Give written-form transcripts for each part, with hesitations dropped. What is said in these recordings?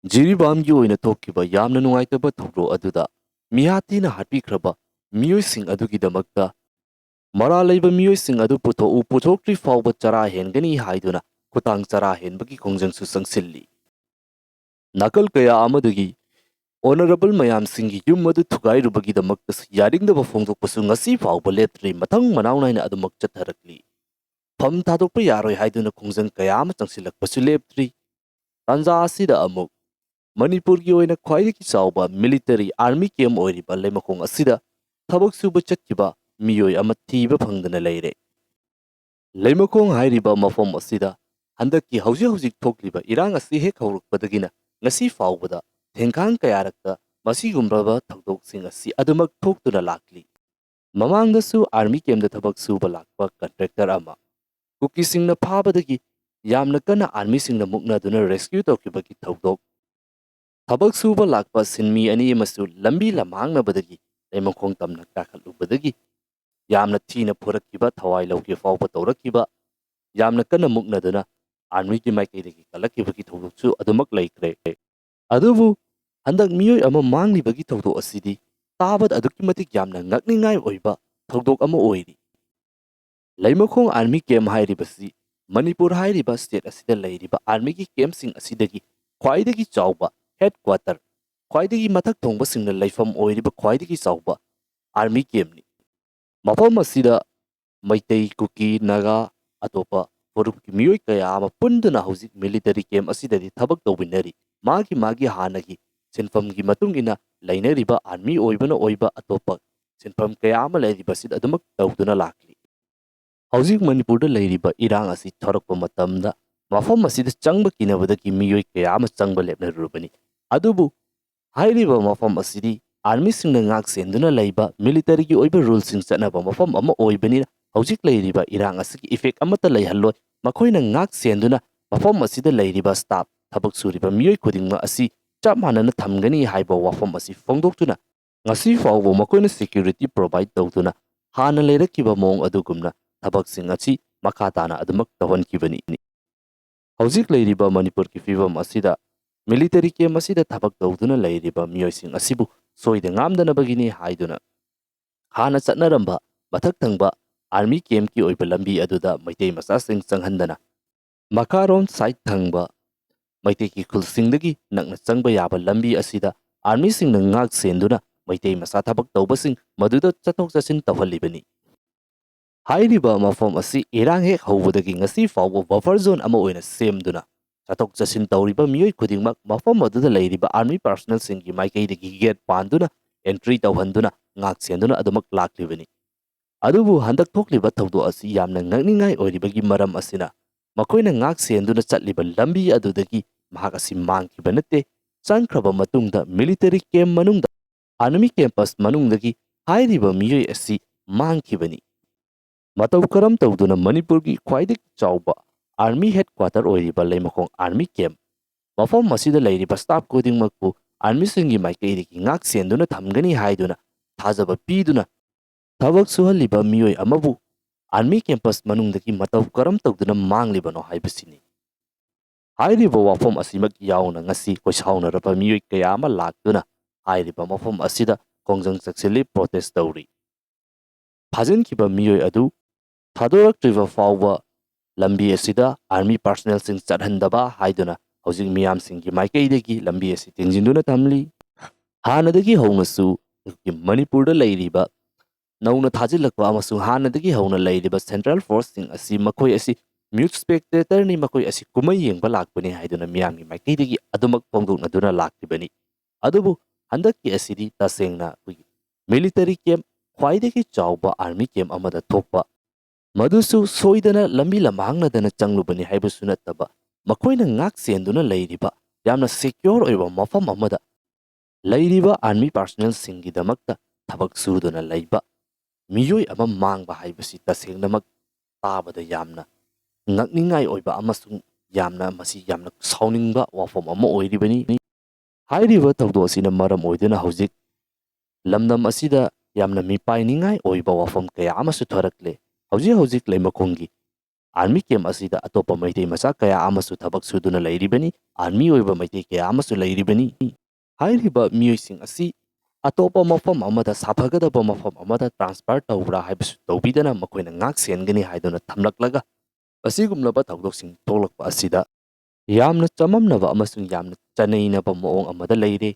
ꯖꯤꯔꯤꯕꯥꯝꯒꯤ ꯑꯣꯏꯅ ꯊꯣꯛꯈꯤꯕ ꯌꯥꯝꯅ ꯅꯨꯡꯉꯥꯏꯇꯕ ꯊꯧꯗꯣꯛ ꯑꯗꯨꯗ ꯃꯤꯍꯥꯠꯇꯤꯅ ꯍꯥꯠꯄꯤꯈ꯭ꯔꯕ ꯃꯤꯑꯣꯏꯁꯤꯡ ꯑꯗꯨꯒꯤꯗꯃꯛꯇ ꯃꯔꯥꯜ ꯂꯩꯕ ꯃꯤꯑꯣꯏꯁꯤꯡ ꯑꯗꯨ ꯄꯨꯊꯣꯛꯇ꯭ꯔꯤ ꯐꯥꯎꯕ ꯆꯔꯥ ꯍꯦꯟꯒꯅꯤ ꯍꯥꯏꯗꯨꯅ ꯈꯨꯠꯊꯥꯡ ꯆꯔꯥ ꯍꯦꯟꯕꯒꯤ ꯈꯣꯡꯖꯪꯁꯨ ꯆꯪꯁꯤꯜꯂꯤ꯫ ꯅꯥꯀꯜ ꯀꯌꯥ ꯑꯃꯗꯒꯤ ꯑꯣꯅꯔꯦꯕꯜ ꯃꯌꯥꯝꯁꯤꯡꯒꯤ ꯌꯨꯝ ꯑꯗꯨ ꯊꯨꯒꯥꯏꯔꯨꯕꯒꯤꯗꯃꯛꯇꯁꯨ ꯌꯥꯅꯤꯡꯗꯕ ꯐꯣꯡꯗꯣꯛꯄꯁꯨ ꯉꯁꯤ ꯐꯥꯎꯕ ꯂꯦꯞꯇ꯭ꯔꯤ, ꯃꯊꯪ ꯃꯅꯥꯎ ꯅꯥꯏꯅ ꯑꯗꯨꯃꯛ ꯆꯠꯊꯔꯛꯂꯤ꯫ ꯐꯝ ꯊꯥꯗꯣꯛꯄ ꯌꯥꯔꯣꯏ ꯍꯥꯏꯗꯨꯅ ꯈꯣꯡꯖꯪ ꯀꯌꯥ ꯑꯃ ꯆꯪꯁꯤꯜꯂꯛꯄꯁꯨ ꯂꯦꯞꯇ꯭ꯔꯤ꯫ ꯇꯥꯟꯖꯥ ꯑꯁꯤꯗ ꯑꯃꯨꯛ ꯃꯅꯤꯄꯨꯔꯒꯤ ꯑꯣꯏꯅ ꯈ꯭ꯋꯥꯏꯗꯒꯤ ꯆꯥꯎꯕ ꯃꯤꯂꯤꯇꯔꯤ ꯑꯥꯔꯃꯤ ꯀꯦꯝꯞ ꯑꯣꯏꯔꯤꯕ ꯂꯩꯃꯈꯣꯡ ꯑꯁꯤꯗ ꯊꯕꯛ ꯁꯨꯕ ꯆꯠꯈꯤꯕ ꯃꯤꯑꯣꯏ ꯑꯃ ꯊꯤꯕ ꯐꯪꯗꯅ ꯂꯩꯔꯦ꯫ ꯂꯩꯃꯈꯣꯡ ꯍꯥꯏꯔꯤꯕ ꯃꯐꯝ ꯑꯁꯤꯗ ꯍꯟꯗꯛꯀꯤ ꯍꯧꯖꯤꯛ ꯍꯧꯖꯤꯛ ꯊꯣꯛꯂꯤꯕ ꯏꯔꯥꯡ ꯑꯁꯤ ꯍꯦꯛ ꯍꯧꯔꯛꯄꯗꯒꯤꯅ ꯉꯁꯤ ꯐꯥꯎꯕꯗ ꯊꯦꯡꯈꯥꯡ ꯀꯌꯥꯔꯛꯇ ꯃꯁꯤꯒꯨꯝꯂꯕ ꯊꯧꯗꯣꯛꯁꯤꯡ ꯑꯁꯤ ꯑꯗꯨꯃꯛ ꯊꯣꯛꯇꯨꯅ ꯂꯥꯛꯂꯤ꯫ ꯃꯃꯥꯡꯗꯁꯨ ꯑꯥꯔꯃꯤ ꯀꯦꯝꯞꯇ ꯊꯕꯛ ꯁꯨꯕ ꯂꯥꯛꯄ ꯀꯟꯇ꯭ꯔꯦꯛꯇꯔ ꯑꯃ ꯀꯨꯀꯤꯁꯤꯡꯅ ꯐꯥꯕꯗꯒꯤ ꯌꯥꯝꯅ ꯀꯟꯅ ꯑꯥꯔꯃꯤꯁꯤꯡꯅ ꯃꯨꯛꯅꯗꯨꯅ ꯔꯦꯁꯀ꯭ꯌꯨ ꯇꯧꯈꯤꯕꯒꯤ ꯊꯧꯗꯣꯛ, ꯊꯕꯛ ꯁꯨꯕ ꯂꯥꯛꯄ ꯁꯤꯟꯃꯤ ꯑꯅꯤ ꯑꯃꯁꯨ ꯂꯝꯕꯤ ꯂꯝꯍꯥꯡꯅꯕꯗꯒꯤ ꯂꯩꯃꯈꯣꯡ ꯇꯝꯅ ꯀꯥꯈꯠꯂꯨꯕꯗꯒꯤ ꯌꯥꯝꯅ ꯊꯤꯅ ꯐꯨꯔꯛꯈꯤꯕ, ꯊꯋꯥꯏ ꯂꯧꯒꯦ ꯐꯥꯎꯕ ꯇꯧꯔꯛꯈꯤꯕ, ꯌꯥꯝꯅ ꯀꯟꯅ ꯃꯨꯛꯅꯗꯨꯅ ꯑꯥꯔꯃꯤꯒꯤ ꯃꯥꯏꯀꯩꯗꯒꯤ ꯀꯜꯂꯛꯈꯤꯕꯒꯤ ꯊꯧꯗꯣꯛꯁꯨ ꯑꯗꯨꯃꯛ ꯂꯩꯈ꯭ꯔꯦ꯫ ꯑꯗꯨꯕꯨ ꯍꯟꯗꯛ ꯃꯤꯑꯣꯏ ꯑꯃ ꯃꯥꯡꯂꯤꯕꯒꯤ ꯊꯧꯗꯣꯛ ꯑꯁꯤꯗꯤ ꯇꯥꯕꯗ ꯑꯗꯨꯛꯀꯤ ꯃꯇꯤꯛ ꯌꯥꯝꯅ ꯉꯛꯅꯤꯡꯉꯥꯏ ꯑꯣꯏꯕ ꯊꯧꯗꯣꯛ ꯑꯃ ꯑꯣꯏꯔꯤ꯫ ꯂꯩꯃꯈꯣꯡ ꯑꯥꯔꯃꯤ ꯀꯦꯝꯞ ꯍꯥꯏꯔꯤꯕꯁꯤ ꯃꯅꯤꯄꯨꯔ ꯍꯥꯏꯔꯤꯕ ꯁ꯭ꯇꯦꯠ ꯑꯁꯤꯗ ꯂꯩꯔꯤꯕ ꯑꯥꯔꯃꯤꯒꯤ ꯀꯦꯝꯞꯁꯤꯡ ꯑꯁꯤꯗꯒꯤ ꯈ꯭ꯋꯥꯏꯗꯒꯤ ꯆꯥꯎꯕ ꯍꯦꯗꯀ꯭ꯋꯥꯇꯔ, ꯈ꯭ꯋꯥꯏꯗꯒꯤ ꯃꯊꯛ ꯊꯣꯡꯕꯁꯤꯡꯅ ꯂꯩꯐꯝ ꯑꯣꯏꯔꯤꯕ ꯈ꯭ꯋꯥꯏꯗꯒꯤ ꯆꯥꯎꯕ ꯑꯥꯔꯃꯤ ꯀꯦꯝꯞꯅꯤ꯫ ꯃꯐꯝ ꯑꯁꯤꯗ ꯃꯩꯇꯩ, ꯀꯨꯀꯤ, ꯅꯥꯒꯥ, ꯑꯇꯣꯞꯄ ꯐꯨꯔꯨꯞꯀꯤ ꯃꯤꯑꯣꯏ ꯀꯌꯥ ꯑꯃ ꯄꯨꯟꯗꯨꯅ ꯍꯧꯖꯤꯛ ꯃꯤꯂꯤꯇꯔꯤ ꯀꯦꯝꯞ ꯑꯁꯤꯗꯗꯤ ꯊꯕꯛ ꯇꯧꯃꯤꯟꯅꯔꯤ꯫ ꯃꯥꯒꯤ ꯍꯥꯟꯅꯒꯤ ꯁꯤꯟꯐꯝꯒꯤ ꯃꯇꯨꯡ ꯏꯟꯅ ꯂꯩꯅꯔꯤꯕ ꯑꯥꯔꯃꯤ ꯑꯣꯏꯕꯅ ꯑꯣꯏꯕ ꯑꯇꯣꯞꯄ ꯁꯤꯟꯐꯝ ꯀꯌꯥ ꯑꯃ ꯂꯩꯔꯤꯕꯁꯤꯗ ꯑꯗꯨꯃꯛ ꯇꯧꯗꯨꯅ ꯂꯥꯛꯂꯤ꯫ ꯍꯧꯖꯤꯛ ꯃꯅꯤꯄꯨꯔꯗ ꯂꯩꯔꯤꯕ ꯏꯔꯥꯡ ꯑꯁꯤ ꯊꯣꯔꯛꯄ ꯃꯇꯝꯗ ꯃꯐꯝ ꯑꯁꯤꯗ ꯆꯪꯕ ꯀꯤꯅꯕꯗꯒꯤ ꯃꯤꯑꯣꯏ ꯀꯌꯥ ꯑꯃ ꯆꯪꯕ ꯂꯦꯞꯅꯔꯨꯔꯕꯅꯤ꯫ ꯑꯗꯨꯕꯨ ꯍꯥꯏꯔꯤꯕ ꯃꯐꯝ ꯑꯁꯤꯗꯤ ꯑꯥꯔꯃꯤꯁꯤꯡꯅ ꯉꯥꯛ ꯁꯦꯟꯗꯨꯅ ꯂꯩꯕ, ꯃꯤꯂꯤꯇꯔꯤꯒꯤ ꯑꯣꯏꯕ ꯔꯨꯜꯁꯤꯡ ꯆꯠꯅꯕ ꯃꯐꯝ ꯑꯃ ꯑꯣꯏꯕꯅꯤꯅ ꯍꯧꯖꯤꯛ ꯂꯩꯔꯤꯕ ꯏꯔꯥꯡ ꯑꯁꯤꯒꯤ ꯏꯐꯦꯛ ꯑꯃꯠꯇ ꯂꯩꯍꯜꯂꯣꯏ꯫ ꯃꯈꯣꯏꯅ ꯉꯥꯛ ꯁꯦꯟꯗꯨꯅ ꯃꯐꯝ ꯑꯁꯤꯗ ꯂꯩꯔꯤꯕ ꯁ꯭ꯇꯥꯐ, ꯊꯕꯛ ꯁꯨꯔꯤꯕ ꯃꯤꯑꯣꯏ ꯈꯨꯗꯤꯡꯃꯛ ꯑꯁꯤ ꯆꯞ ꯃꯥꯟꯅꯅ ꯊꯝꯒꯅꯤ ꯍꯥꯏꯕ ꯋꯥꯐꯝ ꯑꯁꯤ ꯐꯣꯡꯗꯣꯛꯇꯨꯅ ꯉꯁꯤ ꯐꯥꯎꯕ ꯃꯈꯣꯏꯅ ꯁꯦꯀ꯭ꯌꯨꯔꯤꯇꯤ ꯄ꯭ꯔꯣꯚꯥꯏꯗ ꯇꯧꯗꯨꯅ ꯍꯥꯟꯅ ꯂꯩꯔꯛꯈꯤꯕ ꯃꯑꯣꯡ ꯑꯗꯨꯒꯨꯝꯅ ꯊꯕꯛꯁꯤꯡ ꯑꯁꯤ ꯃꯈꯥ ꯇꯥꯅ ꯑꯗꯨꯃꯛ ꯇꯧꯍꯟꯈꯤꯕꯅꯤ꯫ ꯍꯧꯖꯤꯛ ꯂꯩꯔꯤꯕ ꯃꯅꯤꯄꯨꯔꯒꯤ ꯐꯤꯚꯝ ꯑꯁꯤꯗ ꯃꯤꯂꯤꯇꯔꯤ ꯀꯦꯝꯞ ꯑꯁꯤꯗ ꯊꯕꯛ ꯇꯧꯗꯨꯅ ꯂꯩꯔꯤꯕ ꯃꯤꯑꯣꯏꯁꯤꯡ ꯑꯁꯤꯕꯨ ꯁꯣꯏꯗ ꯉꯥꯝꯗꯅꯕꯒꯤꯅꯤ ꯍꯥꯏꯗꯨꯅ ꯍꯥꯟꯅ ꯆꯠꯅꯔꯝꯕ ꯃꯊꯛ ꯊꯪꯕ ꯑꯥꯔꯃꯤ ꯀꯦꯝꯞꯀꯤ ꯑꯣꯏꯕ ꯂꯝꯕꯤ ꯑꯗꯨꯗ ꯃꯩꯇꯩ ꯃꯆꯥꯁꯤꯡ ꯆꯪꯍꯟꯗꯅ ꯃꯈꯥꯔꯣꯝ ꯁꯥꯏꯠ ꯊꯪꯕ ꯃꯩꯇꯩꯒꯤ ꯈꯨꯜꯁꯤꯡꯗꯒꯤ ꯅꯛꯅ ꯆꯪꯕ ꯌꯥꯕ ꯂꯝꯕꯤ ꯑꯁꯤꯗ ꯑꯥꯔꯃꯤꯁꯤꯡꯅ ꯉꯥꯛ ꯁꯦꯟꯗꯨꯅ ꯃꯩꯇꯩ ꯃꯆꯥ ꯊꯕꯛ ꯇꯧꯕꯁꯤꯡ ꯃꯗꯨꯗ ꯆꯠꯊꯣꯛ ꯆꯠꯁꯤꯟ ꯇꯧꯍꯜꯂꯤꯕꯅꯤ꯫ ꯍꯥꯏꯔꯤꯕ ꯃꯐꯝ ꯑꯁꯤ ꯏꯔꯥꯡ ꯍꯦꯛ ꯍꯧꯕꯗꯒꯤ ꯉꯁꯤ ꯐꯥꯎꯕ ꯕꯐꯔ ꯖꯣꯟ ꯑꯃ ꯑꯣꯏꯅ ꯁꯦꯝꯗꯨꯅ ꯆꯠꯊꯣꯛ ꯆꯠꯁꯤꯟ ꯇꯧꯔꯤꯕ ꯃꯤꯑꯣꯏ ꯈꯨꯗꯤꯡꯃꯛ ꯃꯐꯝ ꯑꯗꯨꯗ ꯂꯩꯔꯤꯕ ꯑꯥꯔꯃꯤ ꯄꯥꯔꯁꯣꯅꯦꯜꯁꯤꯡꯒꯤ ꯃꯥꯏꯀꯩꯗꯒꯤ ꯒꯦꯠ ꯄꯥꯟꯗꯨꯅ ꯑꯦꯟꯇ꯭ꯔꯤ ꯇꯧꯍꯟꯗꯨꯅ ꯉꯥꯛ ꯁꯦꯟꯗꯨꯅ ꯑꯗꯨꯃꯛ ꯂꯥꯛꯂꯤꯕꯅꯤ꯫ ꯑꯗꯨꯕꯨ ꯍꯟꯗꯛ ꯊꯣꯛꯂꯤꯕ ꯊꯧꯗꯣꯛ ꯑꯁꯤ ꯌꯥꯝꯅ ꯉꯛꯅꯤꯡꯉꯥꯏ ꯑꯣꯏꯔꯤꯕꯒꯤ ꯃꯔꯝ ꯑꯁꯤꯅ ꯃꯈꯣꯏꯅ ꯉꯥꯛ ꯁꯦꯟꯗꯨꯅ ꯆꯠꯂꯤꯕ ꯂꯝꯕꯤ ꯑꯗꯨꯗꯒꯤ ꯃꯍꯥꯛ ꯑꯁꯤ ꯃꯥꯡꯈꯤꯕ ꯅꯠꯇꯦ, ꯆꯪꯈ꯭ꯔꯕ ꯃꯇꯨꯡꯗ ꯃꯤꯂꯤꯇꯔꯤ ꯀꯦꯝꯞ ꯃꯅꯨꯡꯗ, ꯑꯥꯔꯃꯤ ꯀꯦꯝꯄꯁ ꯃꯅꯨꯡꯗꯒꯤ ꯍꯥꯏꯔꯤꯕ ꯃꯤꯑꯣꯏ ꯑꯁꯤ ꯃꯥꯡꯈꯤꯕꯅꯤ꯫ ꯃꯇꯧ ꯀꯔꯝ ꯇꯧꯗꯨꯅ ꯃꯅꯤꯄꯨꯔꯒꯤ ꯈ꯭ꯋꯥꯏꯗꯒꯤ ꯆꯥꯎꯕ ꯑꯥꯔꯃꯤ ꯍꯦꯗꯀ꯭ꯋꯥꯇꯔ ꯑꯣꯏꯔꯤꯕ ꯂꯩꯃꯈꯣꯡ ꯑꯥꯔꯃꯤ ꯀꯦꯝꯞ, ꯃꯐꯝ ꯑꯁꯤꯗ ꯂꯩꯔꯤꯕ ꯁ꯭ꯇꯥꯐ ꯈꯨꯗꯤꯡꯃꯛꯄꯨ ꯑꯥꯔꯃꯤꯁꯤꯡꯒꯤ ꯃꯥꯏꯀꯩꯗꯒꯤ ꯉꯥꯛ ꯁꯦꯟꯗꯨꯅ ꯊꯝꯒꯅꯤ ꯍꯥꯏꯗꯨꯅ ꯊꯥꯖꯕ ꯄꯤꯗꯨꯅ ꯊꯕꯛ ꯁꯨꯍꯜꯂꯤꯕ ꯃꯤꯑꯣꯏ ꯑꯃꯕꯨ ꯑꯥꯔꯃꯤ ꯀꯦꯝꯄꯁ ꯃꯅꯨꯡꯗꯒꯤ ꯃꯇꯧ ꯀꯔꯝ ꯇꯧꯗꯨꯅ ꯃꯥꯡꯂꯤꯕꯅꯣ ꯍꯥꯏꯕꯁꯤꯅꯤ꯫ ꯍꯥꯏꯔꯤꯕ ꯋꯥꯐꯝ ꯑꯁꯤꯃꯛ ꯌꯥꯎꯅ ꯉꯁꯤ ꯀꯣꯏꯁꯥꯎꯅꯔꯕ ꯃꯤꯑꯣꯏ ꯀꯌꯥ ꯑꯃ ꯂꯥꯛꯇꯨꯅ ꯍꯥꯏꯔꯤꯕ ꯃꯐꯝ ꯑꯁꯤꯗ ꯈꯣꯡꯖꯪ ꯆꯪꯁꯤꯜꯂꯤ, ꯄ꯭ꯔꯣꯇꯦꯁ ꯇꯧꯔꯤ꯫ ꯐꯥꯖꯤꯟꯈꯤꯕ ꯃꯤꯑꯣꯏ ꯑꯗꯨ ꯊꯥꯗꯣꯔꯛꯇ꯭ꯔꯤꯕ ꯐꯥꯎꯕ ꯂꯝꯕꯤ ꯑꯁꯤꯗ ꯑꯥꯔꯃꯤ ꯄꯥꯔꯁꯣꯅꯦꯜꯁꯤꯡ ꯆꯠꯍꯟꯗꯕ ꯍꯥꯏꯗꯨꯅ ꯍꯧꯖꯤꯛ ꯃꯤꯌꯥꯝꯁꯤꯡꯒꯤ ꯃꯥꯏꯀꯩꯗꯒꯤ ꯂꯝꯕꯤ ꯑꯁꯤ ꯊꯤꯡꯖꯤꯟꯗꯨꯅ ꯊꯝꯂꯤ꯫ ꯍꯥꯟꯅꯗꯒꯤ ꯍꯧꯅꯁꯨ ꯃꯅꯤꯄꯨꯔꯗ ꯂꯩꯔꯤꯕ ꯅꯧꯅ ꯊꯥꯖꯤꯜꯂꯛꯄ ꯑꯃꯁꯨꯡ ꯍꯥꯟꯅꯗꯒꯤ ꯍꯧꯅ ꯂꯩꯔꯤꯕ ꯁꯦꯟꯇ꯭ꯔꯦꯜ ꯐꯣꯔꯁꯁꯤꯡ ꯑꯁꯤ ꯃꯈꯣꯏ ꯑꯁꯤ ꯃ꯭ꯌꯨꯠ ꯁ꯭ꯄꯦꯛꯇꯦꯇꯔꯅꯤ, ꯃꯈꯣꯏ ꯑꯁꯤ ꯀꯨꯝꯍꯩ ꯌꯦꯡꯕ ꯂꯥꯛꯄꯅꯤ ꯍꯥꯏꯗꯨꯅ ꯃꯤꯌꯥꯝꯒꯤ ꯃꯥꯏꯀꯩꯗꯒꯤ ꯑꯗꯨꯃꯛ ꯐꯣꯡꯗꯣꯛꯅꯗꯨꯅ ꯂꯥꯛꯂꯤꯕꯅꯤ꯫ ꯑꯗꯨꯕꯨ ꯍꯟꯗꯛꯀꯤ ꯑꯁꯤꯗꯤ ꯇꯁꯦꯡꯅ ꯃꯤꯂꯤꯇꯔꯤ ꯀꯦꯝꯞ, ꯈ꯭ꯋꯥꯏꯗꯒꯤ ꯆꯥꯎꯕ ꯑꯥꯔꯃꯤ ꯀꯦꯝꯞ ꯑꯃꯗ ꯊꯣꯛꯄ, ꯃꯗꯨꯁꯨ ꯁꯣꯏꯗꯅ ꯂꯝꯕꯤ ꯂꯝꯍꯥꯡꯅꯗꯅ ꯆꯪꯂꯨꯕꯅꯤ ꯍꯥꯏꯕꯁꯨ ꯅꯠꯇꯕ, ꯃꯈꯣꯏꯅ ꯉꯥꯛ ꯁꯦꯟꯗꯨꯅ ꯂꯩꯔꯤꯕ ꯌꯥꯝꯅ ꯁꯦꯀ꯭ꯌꯣꯔ ꯑꯣꯏꯕ ꯃꯐꯝ ꯑꯃꯗ ꯂꯩꯔꯤꯕ ꯑꯥꯔꯃꯤ ꯄꯥꯔꯁꯣꯅꯦꯜꯁꯤꯡꯒꯤꯗꯃꯛꯇ ꯊꯕꯛ ꯁꯨꯗꯨꯅ ꯂꯩꯕ ꯃꯤꯑꯣꯏ ꯑꯃ ꯃꯥꯡꯕ ꯍꯥꯏꯕꯁꯤ ꯇꯁꯦꯡꯅꯃꯛ ꯇꯥꯕꯗ ꯌꯥꯝꯅ ꯉꯛꯅꯤꯡꯉꯥꯏ ꯑꯣꯏꯕ ꯑꯃꯁꯨꯡ ꯃꯁꯤ ꯌꯥꯝꯅ ꯁꯥꯎꯅꯤꯡꯕ ꯋꯥꯐꯝ ꯑꯃ ꯑꯣꯏꯔꯤꯕꯅꯤ꯫ ꯍꯥꯏꯔꯤꯕ ꯊꯧꯗꯣꯛ ꯑꯁꯤꯅ ꯃꯔꯝ ꯑꯣꯏꯗꯨꯅ ꯍꯧꯖꯤꯛ ꯂꯝꯗꯝ ꯑꯁꯤꯗ ꯌꯥꯝꯅ ꯃꯤꯄꯥꯏꯅꯤꯡꯉꯥꯏ ꯑꯣꯏꯕ ꯋꯥꯐꯝ ꯀꯌꯥ ꯑꯃꯁꯨ ꯊꯣꯔꯛꯂꯦ꯫ ꯍꯧꯖꯤꯛ ꯂꯩꯃꯈꯣꯡꯒꯤ Army camp asida atopa maitei macha kaya amasu thabak suduna lairibani, army oiba maitei kaya amasu lairibani. Hairiba miyoising asi atopa mafam amada saphagadaba mafam amada transfer tawra haibasu tawbidana makoina ngak sengani haiduna thamlaklaga asigumlaba thawdoksing tolakpa asida yamna chamamnaba amasung yamna chanainaba moong amada leire.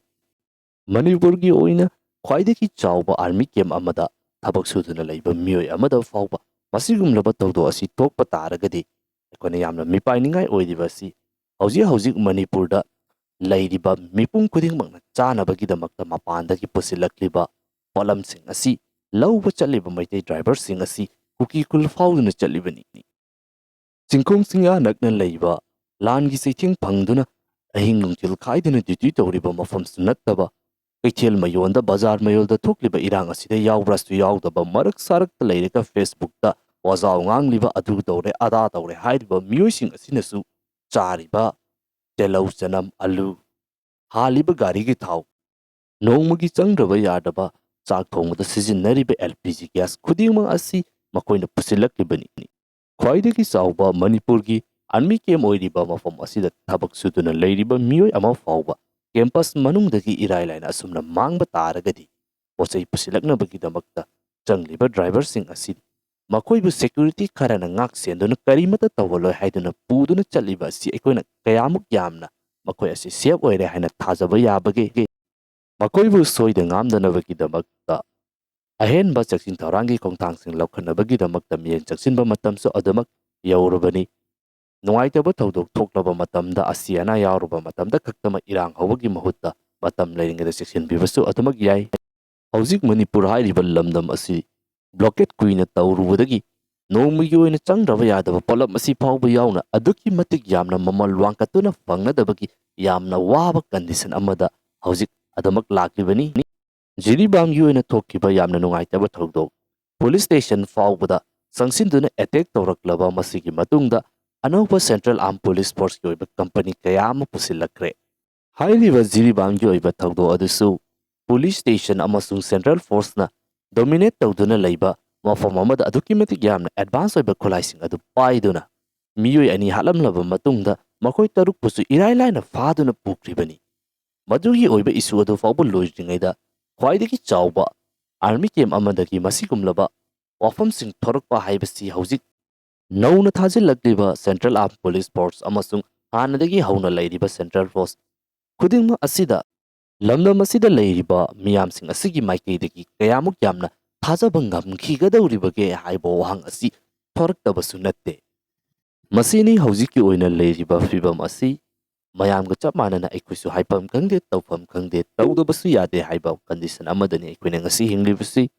Manipurgi oina khwaidagi chawba army camp amada thabak suduna leiba miyoi amada fawba masigumlaba tawdo asi tokpa taragadi aikoina yamna mipainingai oidiba asi hauji Manipurda leiriba mipung khudingmakna chanabagidamakta mapandagi pusilakliba polamsing asi lauba chaliba maitei driver sing asi kuki kul fauduna chalibani. Chingkong singa nakna leiba langi seithing phangduna ahing nungtil khaiduna duty tawriba mafam sunattaba Kaichel mayonda bazar mayolda thukliba irang asida yawbrastu yawdaba marak sarakta leireka Facebookta wazaw ngangliba adu tawre ada tawre hairiba miyoising asinasu chariba telau chanam alu haliba garigi thau nongmagi changdraba yadaba chak thongda sijinnariba LPG gas khudingmang asi makoina pusilaklibani. Khwaidagi chawba Manipurgi army camp oiriba mafam asida thabak suduna leiriba miyoi ama fawba campus manungdagi irailaina asumna mangba taragadi posai pusilaknabagidamakta changliba driver sing asi makoibu security kharana ngak senduna karimata tawaloi haiduna puduna chaliba asi ekoina kayamuk yamna makoi asi safe oire haina thajaba yabage makoibu soida ngamdanabagidamakta ahenba chaksin thaurangi khongthangsing laukhanabagidamakta miyeng chaksinba matamsu adamak yaurabani. Nungaitaba thawdok thoklaba matamda asiana yauruba matamda khaktama irang hawagi mahutta matam leiringada cheksinbibasu adamak yai. Hauzik Manipur hairiba lamdam asi blockade kuina tawrubadagi nongmagi oina changdraba yadaba polam asi phawba yauna aduki matik yamna mamal wangkatuna fangnadabagi yamna waba condition amada hauzik adamak laklibani. Jiribamgi oina thokkiba yamna nungaitaba thawdok police station fawbada sangsinduna attack tawraklaba masigi matungda anauba Central Armed Police Force ki oiba company kaya ama pusilakre. Hairiba Jiribamgi oiba thawdo adusu police station amasung Central Force na dominate tawduna leiba mafam amada aduki matik yamna advance oiba khulaising adu paiduna miyoi ani halamlaba matungda makoi taruk pusu irailaina faduna pukribani. Madugi oiba isu adu fawba loijringaida khwaidagi chawba army camp amadagi masigumlaba wafamsing thorakpa haibasi hauzik Nauna thajilakliba Central Armed Police Force amasung hanadagi hauna leiriba Central Force khudingma asida lamdam asida leiriba miyamsing asigi maikeidagi kayamuk yamna thajaba ngamkhigadauribage haiba wahang asi thoraktabasu natte. Masini hauziki oina leiriba fibam asi mayamga chap manana aikoisu haipam khangde tawfam khangde tawdabasu yade haiba condition amadani aikoina ngasi hinglibasi